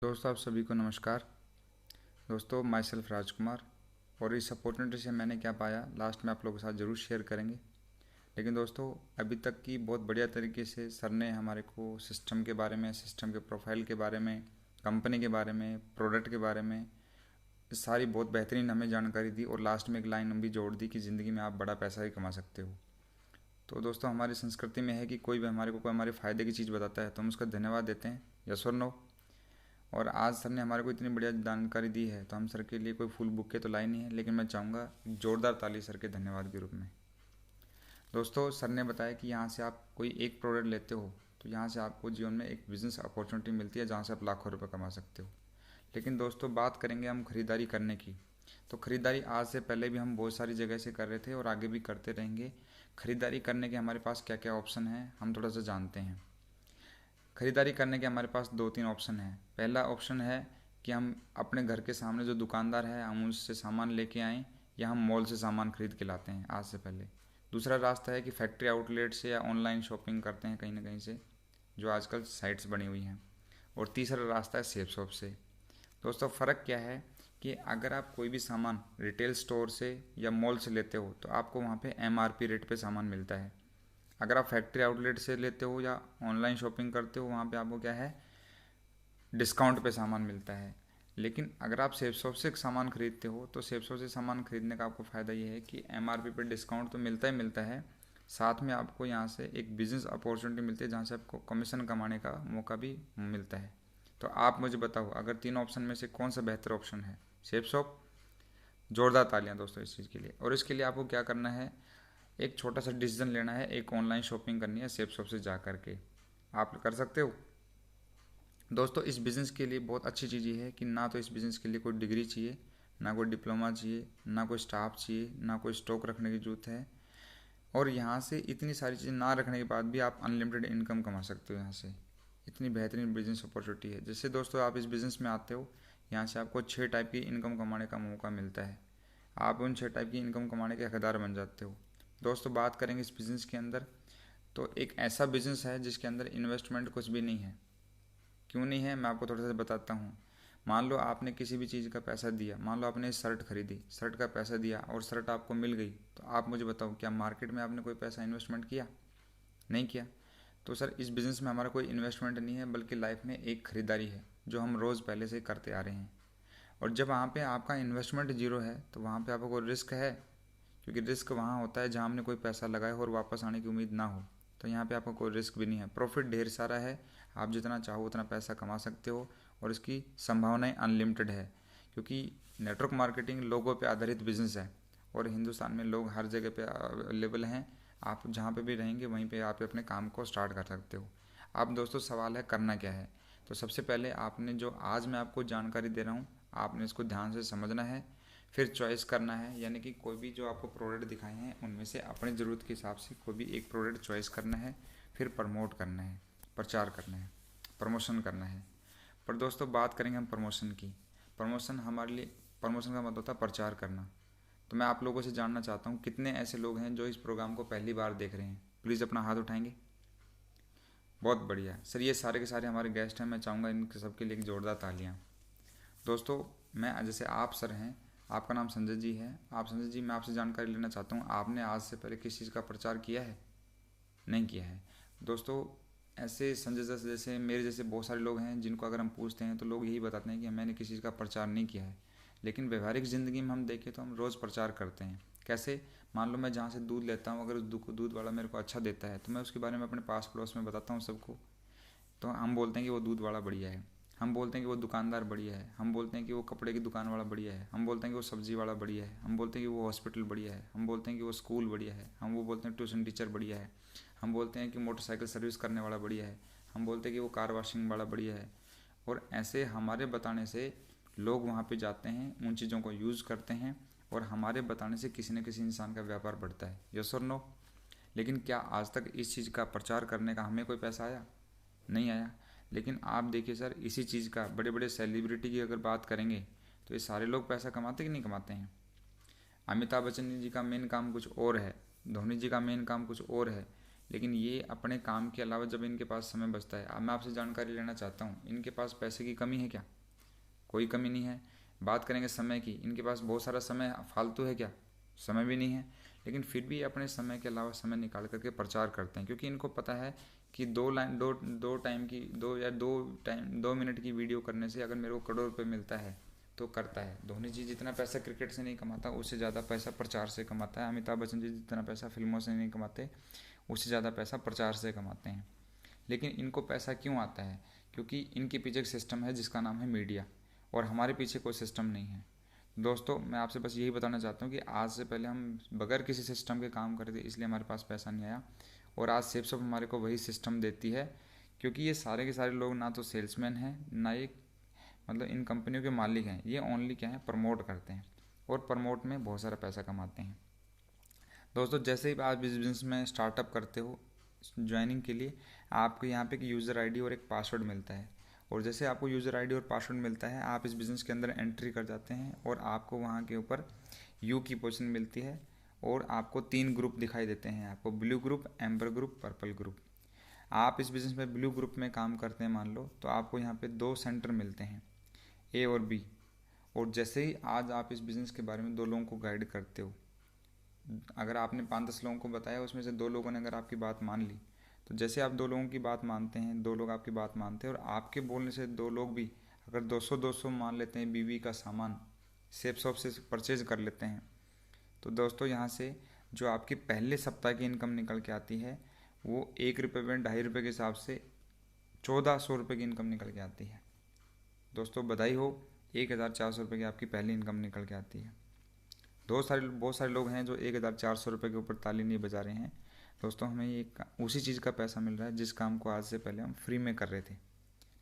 दोस्तों आप सभी को नमस्कार। दोस्तों माई सेल्फ राजकुमार। और इस अपॉर्चुनिटी से मैंने क्या पाया लास्ट में आप लोगों के साथ ज़रूर शेयर करेंगे। लेकिन दोस्तों अभी तक की बहुत बढ़िया तरीके से सर ने हमारे को सिस्टम के बारे में, सिस्टम के प्रोफाइल के बारे में, कंपनी के बारे में, प्रोडक्ट के बारे में सारी बहुत बेहतरीन हमें जानकारी दी। और लास्ट में एक लाइन भी जोड़ दी कि ज़िंदगी में आप बड़ा पैसा ही कमा सकते हो। तो दोस्तों हमारी संस्कृति में है कि कोई भी हमारे को कोई हमारे फ़ायदे की चीज़ बताता है तो हम उसका धन्यवाद देते हैं, यस और नो। और आज सर ने हमारे को इतनी बढ़िया जानकारी दी है तो हम सर के लिए कोई फुल बुक के तो लाई नहीं है, लेकिन मैं चाहूँगा एक जोरदार ताली सर के धन्यवाद के रूप में। दोस्तों सर ने बताया कि यहाँ से आप कोई एक प्रोडक्ट लेते हो तो यहाँ से आपको जीवन में एक बिजनेस अपॉर्चुनिटी मिलती है जहाँ से आप लाखों रुपए कमा सकते हो। लेकिन दोस्तों बात करेंगे हम खरीदारी करने की। तो खरीदारी आज से पहले भी हम बहुत सारी जगह से कर रहे थे और आगे भी करते रहेंगे। खरीदारी करने के हमारे पास क्या क्या ऑप्शन है हम थोड़ा सा जानते हैं। खरीदारी करने के हमारे पास दो तीन ऑप्शन है। पहला ऑप्शन है कि हम अपने घर के सामने जो दुकानदार है हम उससे सामान लेके आएँ, या हम मॉल से सामान खरीद के लाते हैं आज से पहले। दूसरा रास्ता है कि फैक्ट्री आउटलेट से या ऑनलाइन शॉपिंग करते हैं कहीं ना कहीं से, जो आजकल साइट्स बनी हुई हैं। और तीसरा रास्ता है सेफ शॉप से। दोस्तों फ़र्क क्या है कि अगर आप कोई भी सामान रिटेल स्टोर से या मॉल से लेते हो तो आपको वहाँ पे एमआरपी रेट पे सामान मिलता है। अगर आप फैक्ट्री आउटलेट से लेते हो या ऑनलाइन शॉपिंग करते हो वहाँ पे आपको क्या है, डिस्काउंट पे सामान मिलता है। लेकिन अगर आप सेफ शॉप से सामान खरीदते हो तो सेफ शॉप से सामान खरीदने का आपको फ़ायदा ये है कि एमआरपी पे डिस्काउंट तो मिलता ही मिलता है, साथ में आपको यहाँ से एक बिज़नेस अपॉर्चुनिटी मिलती है जहाँ से आपको कमीशन कमाने का मौका भी मिलता है। तो आप मुझे बताओ अगर तीन ऑप्शन में से कौन सा बेहतर ऑप्शन है। Safe shop. जोरदार तालियां दोस्तों इस चीज़ के लिए। और इसके लिए आपको क्या करना है, एक छोटा सा डिसीजन लेना है, एक ऑनलाइन शॉपिंग करनी है सेफ शॉप से जा कर के। आप कर सकते हो। दोस्तों इस बिज़नेस के लिए बहुत अच्छी चीज़ ये है कि ना तो इस बिज़नेस के लिए कोई डिग्री चाहिए, ना कोई डिप्लोमा चाहिए, ना कोई स्टाफ चाहिए, ना कोई स्टॉक रखने की ज़रूरत है। और यहाँ से इतनी सारी चीज़ें ना रखने के बाद भी आप अनलिमिटेड इनकम कमा सकते हो यहाँ से। इतनी बेहतरीन बिजनेस अपॉर्चुनिटी है। जैसे दोस्तों आप इस बिज़नेस में आते हो, यहाँ से आपको 6 टाइप की इनकम कमाने का मौका मिलता है। आप उन 6 टाइप की इनकम कमाने के हकदार बन जाते हो। दोस्तों बात करेंगे इस बिज़नेस के अंदर, तो एक ऐसा बिज़नेस है जिसके अंदर इन्वेस्टमेंट कुछ भी नहीं है। क्यों नहीं है मैं आपको थोड़ा सा बताता हूँ। मान लो आपने किसी भी चीज़ का पैसा दिया, मान लो आपने शर्ट खरीदी, शर्ट का पैसा दिया और शर्ट आपको मिल गई, तो आप मुझे बताओ क्या मार्केट में आपने कोई पैसा इन्वेस्टमेंट किया? नहीं किया। तो सर इस बिज़नेस में हमारा कोई इन्वेस्टमेंट नहीं है, बल्कि लाइफ में एक खरीदारी है जो हम रोज़ पहले से करते आ रहे हैं। और जब वहाँ पे आपका इन्वेस्टमेंट जीरो है तो वहाँ पे आपको कोई रिस्क है, क्योंकि रिस्क वहाँ होता है जहाँ हमने कोई पैसा लगाया हो और वापस आने की उम्मीद ना हो। तो यहाँ पे आपको कोई रिस्क भी नहीं है, प्रॉफिट ढेर सारा है, आप जितना चाहो उतना पैसा कमा सकते हो और इसकी संभावनाएं अनलिमिटेड है। क्योंकि नेटवर्क मार्केटिंग लोगों पे आधारित बिजनेस है और हिंदुस्तान में लोग हर जगह पे अवेलेबल हैं। आप जहाँ पे भी रहेंगे वहीं पे आप अपने काम को स्टार्ट कर सकते हो। अब दोस्तों सवाल है करना क्या है। तो सबसे पहले आपने जो आज मैं आपको जानकारी दे रहा हूँ आपने इसको ध्यान से समझना है, फिर चॉइस करना है। यानी कि कोई भी जो आपको प्रोडक्ट दिखाए हैं उनमें से अपनी ज़रूरत के हिसाब से कोई भी एक प्रोडक्ट चॉइस करना है, फिर प्रमोट करना है, प्रचार करना है, प्रमोशन करना है। पर दोस्तों बात करेंगे हम प्रमोशन की। प्रमोशन हमारे लिए, प्रमोशन का मतलब होता है प्रचार करना। तो मैं आप लोगों से जानना चाहता हूँ कितने ऐसे लोग हैं जो इस प्रोग्राम को पहली बार देख रहे हैं, प्लीज़ अपना हाथ उठाएंगे। बहुत बढ़िया सर, ये सारे के सारे हमारे गेस्ट हैं, मैं चाहूँगा इन सबके लिए एक जोरदार तालियाँ। दोस्तों मैं जैसे आप सर हैं, आपका नाम संजय जी है। आप संजय जी मैं आपसे जानकारी लेना चाहता हूँ आपने आज से पहले किस चीज़ का प्रचार किया है? नहीं किया है। दोस्तों ऐसे संजय जैसे मेरे जैसे बहुत सारे लोग हैं जिनको अगर हम पूछते हैं तो लोग यही बताते हैं कि मैंने किसी चीज़ का प्रचार नहीं किया है। लेकिन व्यवहारिक ज़िंदगी में हम देखें तो हम रोज़ प्रचार करते हैं। कैसे? मान लो मैं जहाँ से दूध लेता हूँ, अगर उस दूध वाला मेरे को अच्छा देता है तो मैं उसके बारे में अपने पास पड़ोस में बताता हूँ सबको। तो हम बोलते हैं कि वो दूध वाला बढ़िया है, हम बोलते हैं कि वो दुकानदार बढ़िया है, हम बोलते हैं कि वो कपड़े की दुकान वाला बढ़िया है, हम बोलते हैं कि वो सब्ज़ी वाला बढ़िया है, हम बोलते हैं कि वो हॉस्पिटल बढ़िया है, हम बोलते हैं कि वो स्कूल बढ़िया है, हम वो बोलते हैं ट्यूशन टीचर बढ़िया है, हम बोलते हैं कि मोटरसाइकिल सर्विस करने वाला बढ़िया है, हम बोलते हैं कि वो कार वॉशिंग वाला बढ़िया है। और ऐसे हमारे बताने से लोग वहाँ पे जाते हैं, उन चीज़ों को यूज़ करते हैं और हमारे बताने से किसी न किसी इंसान का व्यापार बढ़ता है, यस और नो। लेकिन क्या आज तक इस चीज़ का प्रचार करने का हमें कोई पैसा आया? नहीं आया। लेकिन आप देखिए सर इसी चीज़ का बड़े बड़े सेलिब्रिटी की अगर बात करेंगे तो ये सारे लोग पैसा कमाते कि नहीं कमाते हैं? अमिताभ बच्चन जी का मेन काम कुछ और है, धोनी जी का मेन काम कुछ और है, लेकिन ये अपने काम के अलावा जब इनके पास समय बचता है, अब मैं आपसे जानकारी लेना चाहता हूँ, इनके पास पैसे की कमी है क्या? कोई कमी नहीं है। बात करेंगे समय की, इनके पास बहुत सारा समय फालतू है क्या? समय भी नहीं है। लेकिन फिर भी अपने समय के अलावा समय निकाल करके प्रचार करते हैं, क्योंकि इनको पता है कि दो लाइन दो दो टाइम की दो मिनट की वीडियो करने से अगर मेरे को करोड़ रुपये मिलता है तो करता है। धोनी जी जितना पैसा क्रिकेट से नहीं कमाता, उससे ज़्यादा पैसा प्रचार से कमाता है। अमिताभ बच्चन जी जितना पैसा फिल्मों से नहीं कमाते, उससे ज़्यादा पैसा प्रचार से कमाते हैं। लेकिन इनको पैसा क्यों आता है? क्योंकि इनके पीछे एक सिस्टम है जिसका नाम है मीडिया, और हमारे पीछे कोई सिस्टम नहीं है। दोस्तों, मैं आपसे बस यही बताना चाहता हूँ कि आज से पहले हम बगैर किसी सिस्टम के काम करते थे, इसलिए हमारे पास पैसा नहीं आया। और आज सेपसप हमारे को वही सिस्टम देती है, क्योंकि ये सारे के सारे लोग ना तो सेल्समैन हैं, ना ये मतलब इन कंपनियों के मालिक हैं। ये ओनली क्या है, प्रमोट करते हैं, और प्रमोट में बहुत सारा पैसा कमाते हैं। दोस्तों, जैसे ही आप बिजनेस में स्टार्टअप करते हो, ज्वाइनिंग के लिए आपको यहाँ पे एक यूज़र आईडी और एक पासवर्ड मिलता है। और जैसे आपको यूज़र आईडी और पासवर्ड मिलता है, आप इस बिज़नेस के अंदर एंट्री कर जाते हैं, और आपको वहाँ के ऊपर यू की पोजीशन मिलती है, और आपको 3 ग्रुप दिखाई देते हैं। आपको blue group, amber group, purple group. आप इस बिज़नेस में ब्लू ग्रुप में काम करते हैं मान लो, तो आपको यहाँ पे 2 सेंटर मिलते हैं, ए और बी। और जैसे ही आज आप इस बिज़नेस के बारे में 2 लोगों को गाइड करते हो, अगर आपने 5-10 लोगों को बताया, उसमें से 2 लोगों ने अगर आपकी बात मान ली, तो जैसे आप 2 लोगों की बात मानते हैं, 2 लोग आपकी बात मानते हैं, और आपके बोलने से 2 लोग भी अगर 200-200 मान लेते हैं बीवी का सामान सेप शॉप से परचेज कर लेते हैं, तो दोस्तों यहाँ से जो आपकी पहले सप्ताह की इनकम निकल के आती है, वो 1 रुपये में 2.5 रुपये के हिसाब से 1400 रुपये की इनकम निकल के आती है। दोस्तों बधाई हो, 1400 रुपये की आपकी पहली इनकम निकल के आती है। बहुत सारे लोग हैं जो 1400 रुपये के ऊपर ताली नहीं बजा रहे हैं। दोस्तों, हमें ये उसी चीज़ का पैसा मिल रहा है जिस काम को आज से पहले हम फ्री में कर रहे थे,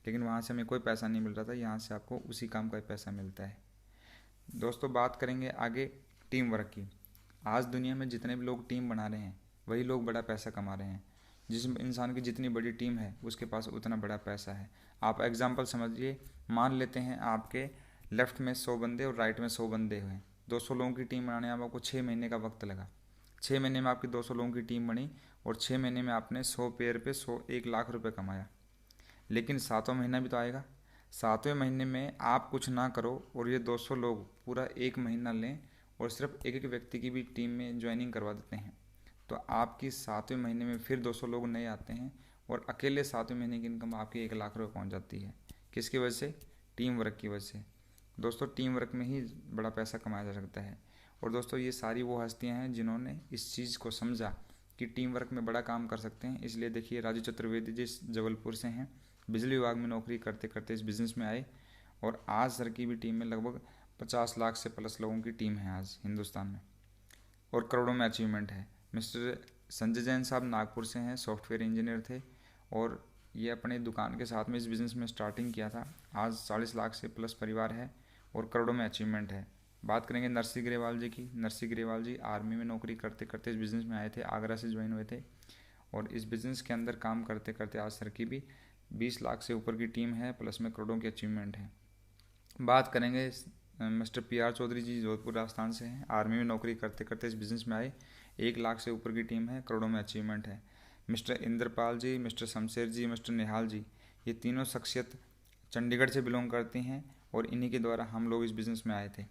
लेकिन वहाँ से हमें कोई पैसा नहीं मिल रहा था। यहाँ से आपको उसी काम का पैसा मिलता है। दोस्तों, बात करेंगे आगे टीम वर्क की। आज दुनिया में जितने भी लोग टीम बना रहे हैं, वही लोग बड़ा पैसा कमा रहे हैं। जिस इंसान की जितनी बड़ी टीम है, उसके पास उतना बड़ा पैसा है। आप एग्जाम्पल समझिए, मान लेते हैं आपके लेफ्ट में 100 बंदे और राइट में 100 बंदे हुए, 200 लोगों की टीम बनाने में आपको 6 महीने का वक्त लगा। 6 महीने में आपकी 200 लोगों की टीम बनी, और 6 महीने में आपने 100 पेयर पे 1 लाख रुपए कमाया। लेकिन 7वां महीना भी तो आएगा। 7वें महीने में आप कुछ ना करो और ये 200 लोग पूरा 1 महीना लें और सिर्फ एक एक व्यक्ति की भी टीम में ज्वाइनिंग करवा देते हैं, तो आपकी 7वें महीने में फिर 200 लोग नए आते हैं, और अकेले 7वें महीने की इनकम आपकी 1 लाख रुपये पहुँच जाती है। किसकी वजह से? टीम वर्क की वजह से। दोस्तों, टीम वर्क में ही बड़ा पैसा कमाया जा सकता है। और दोस्तों, ये सारी वो हस्तियां हैं जिन्होंने इस चीज़ को समझा कि टीम वर्क में बड़ा काम कर सकते हैं। इसलिए देखिए, राजू चतुर्वेदी जी जबलपुर से हैं, बिजली विभाग में नौकरी करते करते इस बिज़नेस में आए, और आज सर की भी टीम में लगभग 50 लाख से प्लस लोगों की टीम है आज हिंदुस्तान में, और करोड़ों में अचीवमेंट है। मिस्टर संजय जैन साहब नागपुर से हैं, सॉफ्टवेयर इंजीनियर थे, और ये अपने दुकान के साथ में इस बिज़नेस में स्टार्टिंग किया था। आज 40 लाख से प्लस परिवार है और करोड़ों में अचीवमेंट है। बात करेंगे नरसी ग्रेवाल जी की। नरसी ग्रेवाल जी आर्मी में नौकरी करते करते इस बिज़नेस में आए थे, आगरा से ज्वाइन हुए थे, और इस बिज़नेस के अंदर काम करते करते आज सर की भी 20 लाख से ऊपर की टीम है, प्लस में करोड़ों की अचीवमेंट है। बात करेंगे मिस्टर PR चौधरी जी, जोधपुर राजस्थान से हैं, आर्मी में नौकरी करते करते इस बिज़नेस में आए, 1 लाख से ऊपर की टीम है, करोड़ों में अचीवमेंट है। मिस्टर इंद्रपाल जी, मिस्टर शमशेर जी, मिस्टर निहाल जी, ये तीनों शख्सियत चंडीगढ़ से बिलोंग करती हैं, और इन्हीं के द्वारा हम लोग इस बिज़नेस में आए थे।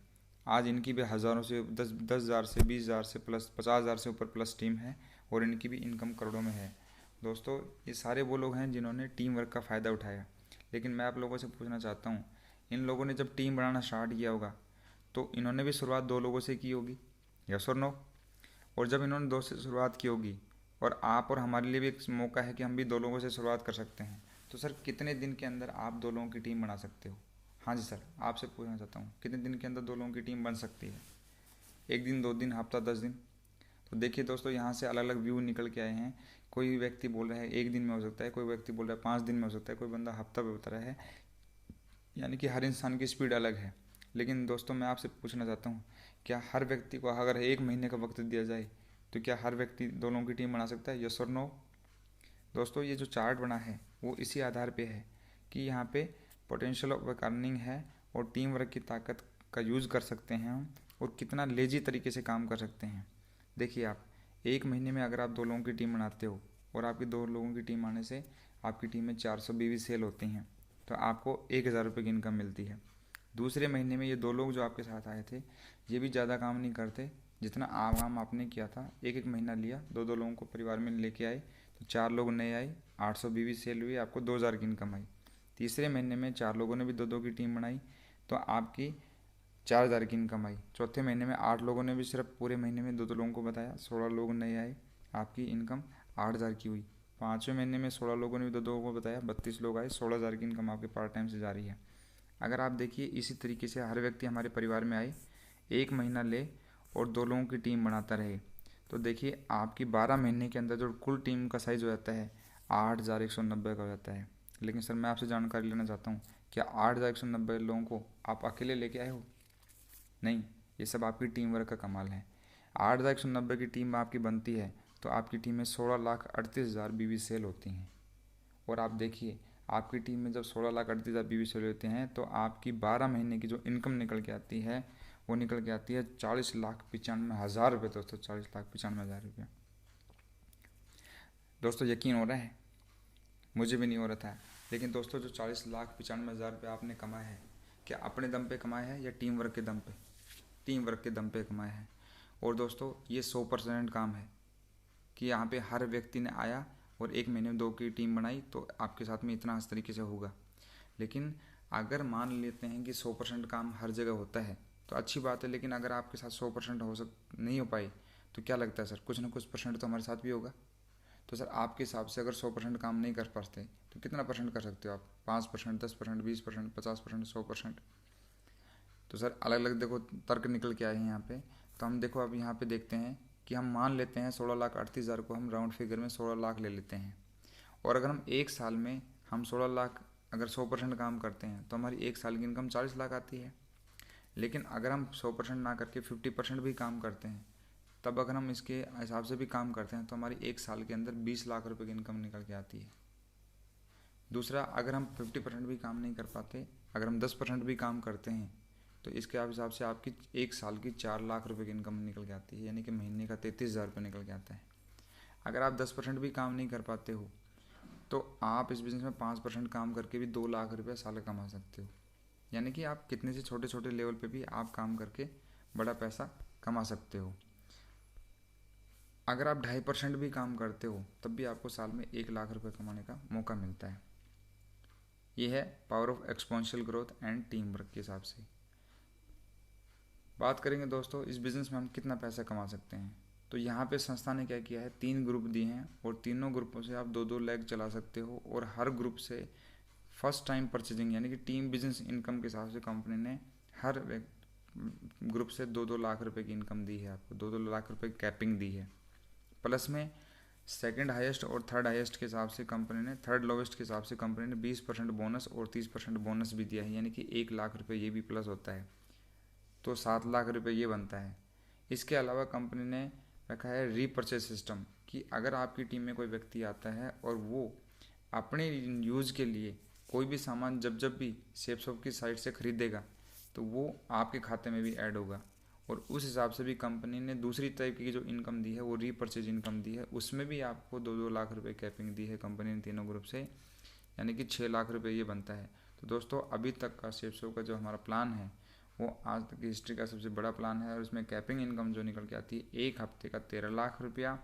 आज इनकी भी हज़ारों से 10,000 से 20,000 से प्लस 50,000 से ऊपर प्लस टीम है, और इनकी भी इनकम करोड़ों में है। दोस्तों, ये सारे वो लोग हैं जिन्होंने टीम वर्क का फ़ायदा उठाया। लेकिन मैं आप लोगों से पूछना चाहता हूँ, इन लोगों ने जब टीम बनाना स्टार्ट किया होगा, तो इन्होंने भी शुरुआत 2 लोगों से की होगी, यस और नो? और जब इन्होंने 2 से शुरुआत की होगी, और आप और हमारे लिए भी एक मौका है कि हम भी 2 लोगों से शुरुआत कर सकते हैं, तो सर कितने दिन के अंदर आप 2 लोगों की टीम बना सकते हो? हाँ जी सर, आपसे पूछना चाहता हूँ, कितने दिन के अंदर 2 लोगों की टीम बन सकती है? 1 दिन, 2 दिन, हफ्ता, 10 दिन? तो देखिए दोस्तों, यहाँ से अलग अलग व्यू निकल के आए हैं। कोई व्यक्ति बोल रहा है 1 दिन में हो सकता है, कोई व्यक्ति बोल रहा है 5 दिन में हो सकता है, कोई बंदा हफ्ता में बता रहा है। यानी कि हर इंसान की स्पीड अलग है। लेकिन दोस्तों, मैं आपसे पूछना चाहता हूँ, क्या हर व्यक्ति को अगर 1 महीने का वक्त दिया जाए, तो क्या हर व्यक्ति 2 लोगों की टीम बना सकता है, यस और नो? दोस्तों, ये जो चार्ट बना है वो इसी आधार पे है कि यहाँ पे पोटेंशियल ऑफ अर्निंग है, और टीम वर्क की ताकत का यूज़ कर सकते हैं हम, और कितना लेजी तरीके से काम कर सकते हैं। देखिए, आप 1 महीने में अगर आप 2 लोगों की टीम बनाते हो, और आपकी 2 लोगों की टीम आने से आपकी टीम में 400 बीवी सेल होती हैं, तो आपको 1,000 रुपये की इनकम मिलती है। दूसरे महीने में ये 2 लोग जो आपके साथ आए थे ये भी ज़्यादा काम नहीं करते, जितना काम आपने किया था, एक एक महीना लिया, 2 लोगों को परिवार में लेके आए, तो 4 लोग नए आए, 800 बीवी सेल हुई, आपको 2,000 की इनकम आई। तीसरे महीने में 4 लोगों ने भी 2 की टीम बनाई, तो आपकी 4,000 की इनकम आई। चौथे महीने में 8 लोगों ने भी सिर्फ पूरे महीने में 2 लोगों को बताया, 16 लोग नए आए, आपकी इनकम 8,000 की हुई। पाँचवें महीने में 16 लोगों ने भी 2 को बताया, 32 लोग आए, 16,000 की इनकम आपके पार्ट टाइम से जा रही है। अगर आप देखिए इसी तरीके से हर व्यक्ति हमारे परिवार में आए, 1 महीना ले और 2 लोगों की टीम बनाता रहे, तो देखिए आपकी 12 महीने के अंदर जो कुल टीम का साइज़ हो जाता है 8,190 का हो जाता है। लेकिन सर मैं आपसे जानकारी लेना चाहता हूँ, क्या 8,190 लोगों को आप अकेले लेके आए हो? नहीं, ये सब आपकी टीम वर्क का कमाल है। 8,190 की टीम आपकी बनती है तो आपकी टीम में 16,38,000 बीवी सेल होती हैं। और आप देखिए आपकी टीम में जब 16,38,000 बीवी सेल होते हैं तो आपकी 12 महीने की जो इनकम निकल के आती है वो निकल के आती है 40,95,000 रुपये। दोस्तों 40,95,000 रुपये। दोस्तों यकीन हो रहा है? मुझे भी नहीं हो रहा था। लेकिन दोस्तों जो 40,95,000 रुपये आपने कमाए हैं, क्या अपने दम पे कमाए हैं या टीम वर्क के दम पे? टीम वर्क के दम पे कमाए हैं। और दोस्तों ये 100% काम है कि यहाँ पे हर व्यक्ति ने आया और 1 महीने में 2 की टीम बनाई तो आपके साथ में इतना इस तरीके से होगा। लेकिन अगर मान लेते हैं कि 100% काम हर जगह होता है तो अच्छी बात है, लेकिन अगर आपके साथ 100% नहीं हो पाए तो क्या लगता है सर, कुछ ना कुछ परसेंट तो हमारे साथ भी होगा। तो सर आपके हिसाब से अगर 100% काम नहीं कर पाते तो कितना परसेंट कर सकते हो आप? 5%, 10%, 20%, 50%, 100%? तो सर अलग अलग देखो तर्क निकल के आए हैं यहाँ पे। तो हम देखो अब यहाँ पे देखते हैं कि हम मान लेते हैं 16,38,000 को हम राउंड फिगर में 16 लाख ले लेते हैं, और अगर हम एक साल में हम 16 लाख अगर 100% काम करते हैं तो हमारी एक साल की इनकम 40 लाख आती है। लेकिन अगर हम 100% ना करके 50% भी काम करते हैं, तब अगर हम इसके हिसाब से भी काम करते हैं तो हमारी एक साल के अंदर 20 लाख रुपए की इनकम निकल के आती है। दूसरा, अगर हम 50% भी काम नहीं कर पाते, अगर हम 10% भी काम करते हैं तो इसके हिसाब से आपकी एक साल की 4 लाख रुपए की इनकम निकल के आती है, यानी कि महीने का 33,000 रुपये निकल के आता है। अगर आप 10% भी काम नहीं कर पाते हो तो आप इस बिज़नेस में 5% काम करके भी 2 लाख रुपये साल कमा सकते हो। यानी कि आप कितने से छोटे छोटे लेवल पे भी आप काम करके बड़ा पैसा कमा सकते हो। अगर आप 2.5% भी काम करते हो तब भी आपको साल में 1 लाख रुपये कमाने का मौका मिलता है। ये है power of exponential growth and team work के हिसाब से। बात करेंगे दोस्तों इस बिज़नेस में हम कितना पैसा कमा सकते हैं, तो यहाँ पे संस्था ने क्या किया है, 3 ग्रुप दिए हैं और तीनों ग्रुपों से आप 2-2 लाख चला सकते हो। और हर ग्रुप से फर्स्ट टाइम परचेजिंग यानी कि टीम बिजनेस इनकम के हिसाब से कंपनी ने हर ग्रुप से 2-2 लाख रुपए की इनकम दी है, आपको 2-2 लाख रुपए की कैपिंग दी है। प्लस में सेकंड हाईएस्ट और थर्ड हाईएस्ट के हिसाब से कंपनी ने, थर्ड लोवेस्ट के हिसाब से कंपनी ने 20% बोनस और 30% बोनस भी दिया है, यानी कि 1 लाख रुपये ये भी प्लस होता है, तो 7 लाख रुपये ये बनता है। इसके अलावा कंपनी ने रखा है रीपर्चेज सिस्टम कि अगर आपकी टीम में कोई व्यक्ति आता है और वो अपने यूज़ के लिए कोई भी सामान जब जब भी शेपशॉप की साइट से ख़रीदेगा तो वो आपके खाते में भी ऐड होगा। और उस हिसाब से भी कंपनी ने दूसरी टाइप की जो इनकम दी है वो रीपर्चेज इनकम दी है, उसमें भी आपको 2-2 लाख रुपए कैपिंग दी है कंपनी ने तीनों ग्रुप से, यानी कि 6 लाख रुपए ये बनता है। तो दोस्तों अभी तक का शेपशॉप का जो हमारा प्लान है वो आज तक की हिस्ट्री का सबसे बड़ा प्लान है, और उसमें कैपिंग इनकम जो निकल के आती है 1 हफ्ते का 13 लाख रुपया,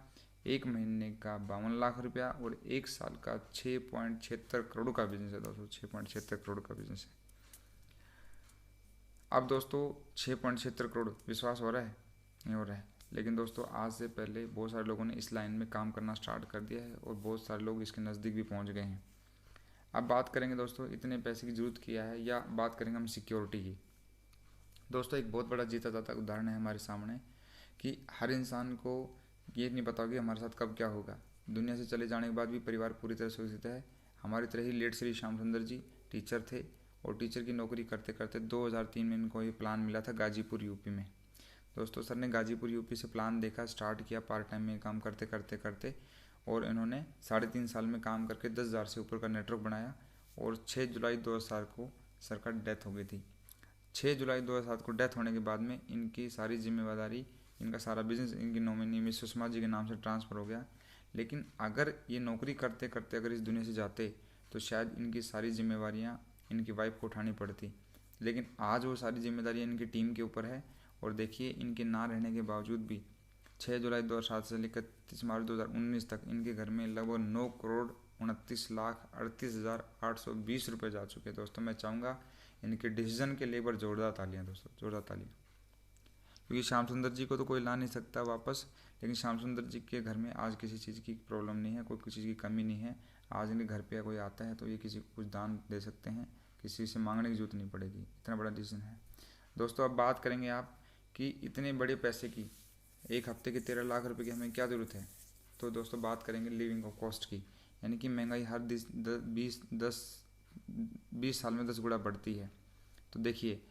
1 महीने का 52 लाख रुपया और 1 साल का 6.76 करोड़ का बिजनेस है। दोस्तों 6.76 करोड़ का बिजनेस है। अब दोस्तों 6.76 करोड़ विश्वास हो रहा है? नहीं हो रहा है। लेकिन दोस्तों आज से पहले बहुत सारे लोगों ने इस लाइन में काम करना स्टार्ट कर दिया है और बहुत सारे लोग इसके नज़दीक भी पहुंच गए हैं। अब बात करेंगे दोस्तों इतने पैसे की ज़रूरत किया है, या बात करेंगे हम सिक्योरिटी की। दोस्तों एक बहुत बड़ा जीता जाता उदाहरण है हमारे सामने कि हर इंसान को ये नहीं पता होगा कि हमारे साथ कब क्या होगा। दुनिया से चले जाने के बाद भी परिवार पूरी तरह सुरक्षित है। हमारी तरह ही लेट श्री श्याम सुंदर जी टीचर थे और टीचर की नौकरी करते करते 2003 में इनको ये प्लान मिला था गाजीपुर यूपी में। दोस्तों सर ने गाजीपुर यूपी से प्लान देखा, स्टार्ट किया पार्ट टाइम में काम करते करते करते, और इन्होंने 3.5 साल में काम करके 10,000 से ऊपर का नेटवर्क बनाया। और 6 जुलाई 2007 को सर का डेथ हो गई थी। 6 जुलाई 2007 को डेथ होने के बाद में इनकी सारी जिम्मेदारी, इनका सारा बिजनेस इनकी नॉमिनी में सुषमा जी के नाम से ट्रांसफ़र हो गया। लेकिन अगर ये नौकरी करते करते अगर इस दुनिया से जाते तो शायद इनकी सारी जिम्मेवारियाँ इनकी वाइफ को उठानी पड़ती। लेकिन आज वो सारी जिम्मेदारियाँ इनकी टीम के ऊपर है। और देखिए, इनके ना रहने के बावजूद भी 6 जुलाई 2007 से लेकर 31 मार्च 2019 तक इनके घर में लगभग 9,29,38,820 रुपये जा चुके हैं। दोस्तों मैं चाहूँगा इनके डिसीजन के लिए एक बार जोरदार तालियाँ दोस्तों, जोरदार तालियाँ। क्योंकि श्याम सुंदर जी को तो कोई ला नहीं सकता वापस, लेकिन श्याम सुंदर जी के घर में आज किसी चीज़ की प्रॉब्लम नहीं है, कोई किसी चीज़ की कमी नहीं है। आज इनके घर पे कोई आता है तो ये किसी को कुछ दान दे सकते हैं, किसी से मांगने की जरूरत नहीं पड़ेगी, इतना बड़ा डिसीजन है। दोस्तों अब बात करेंगे आप कि इतने बड़े पैसे की, एक हफ्ते के 13 लाख रुपए की हमें क्या ज़रूरत है। तो दोस्तों बात करेंगे लिविंग कॉस्ट की, यानी कि महंगाई हर 20 साल में 10 गुना बढ़ती है। तो देखिए,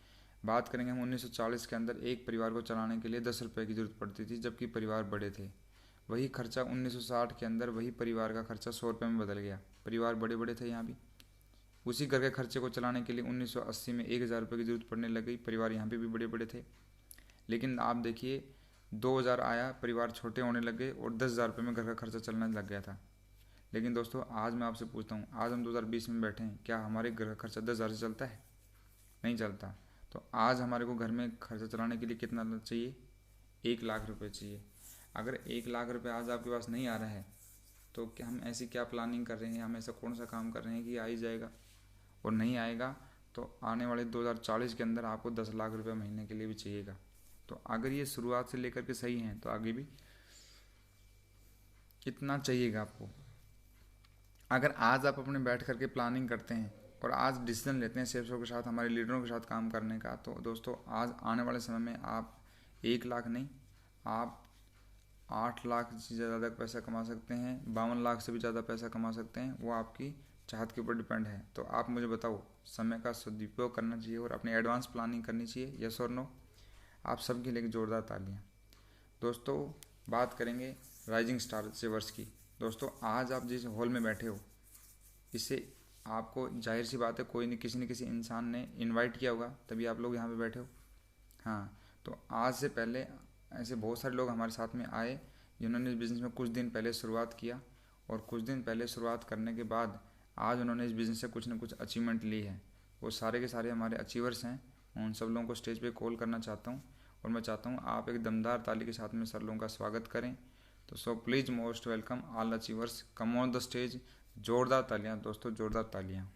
बात करेंगे हम 1940 के अंदर एक परिवार को चलाने के लिए 10 रुपये की ज़रूरत पड़ती थी, जबकि परिवार बड़े थे। वही खर्चा 1960 के अंदर वही परिवार का खर्चा 100 रुपये में बदल गया, परिवार बड़े बड़े थे यहाँ भी। उसी घर के खर्चे को चलाने के लिए 1980 में 1000 रुपये की ज़रूरत पड़ने लग गई, परिवार यहाँ पे भी बड़े बड़े थे। लेकिन आप देखिए 2000 आया, परिवार छोटे होने लगे और 10,000 रुपये में घर का खर्चा चलने लग गया था। लेकिन दोस्तों आज मैं आपसे पूछता हूँ, आज हम 2020 में बैठे हैं, क्या हमारे घर का खर्चा 10,000 से चलता है? नहीं चलता। तो आज हमारे को घर में खर्चा चलाने के लिए कितना चाहिए? 1 लाख रुपए चाहिए। अगर 1 लाख रुपए आज आपके पास नहीं आ रहा है तो क्या हम ऐसी क्या प्लानिंग कर रहे हैं, हम ऐसा कौन सा काम कर रहे हैं कि आ ही जाएगा? और नहीं आएगा तो आने वाले 2040 के अंदर आपको 10 लाख रुपए महीने के लिए भी चाहिएगा। तो अगर ये शुरुआत से लेकर के सही हैं तो आगे भी कितना चाहिएगा आपको। अगर आज आप अपने बैठ करके प्लानिंग करते हैं और आज डिसीजन लेते हैं सेल्सों के साथ, हमारे लीडरों के साथ काम करने का, तो दोस्तों आज आने वाले समय में आप 1 लाख नहीं, आप 8 लाख से ज़्यादा पैसा कमा सकते हैं, 52 लाख से भी ज़्यादा पैसा कमा सकते हैं। वो आपकी चाहत के ऊपर डिपेंड है। तो आप मुझे बताओ, समय का सदुपयोग करना चाहिए और अपनी एडवांस प्लानिंग करनी चाहिए, यस और नो? आप सबके लिए जोरदार तालियाँ। दोस्तों बात करेंगे राइजिंग स्टार सेवर्स की। दोस्तों आज आप जिस हॉल में बैठे हो, इससे आपको जाहिर सी बात है कोई न किसी इंसान ने इनवाइट किया होगा, तभी आप लोग यहाँ पे बैठे हो। हाँ, तो आज से पहले ऐसे बहुत सारे लोग हमारे साथ में आए जिन्होंने इस बिज़नेस में कुछ दिन पहले शुरुआत किया, और कुछ दिन पहले शुरुआत करने के बाद आज उन्होंने इस बिज़नेस से कुछ न कुछ अचीवमेंट ली है। वो सारे के सारे हमारे अचीवर्स हैं। उन सब लोगों को स्टेज पे कॉल करना चाहता हूँ और मैं चाहता हूँ आप एक दमदार ताली के साथ में सर लोगों का स्वागत करें। तो so please most welcome all achievers, come on the stage. जोरदार तालियाँ दोस्तों, जोरदार तालियाँ।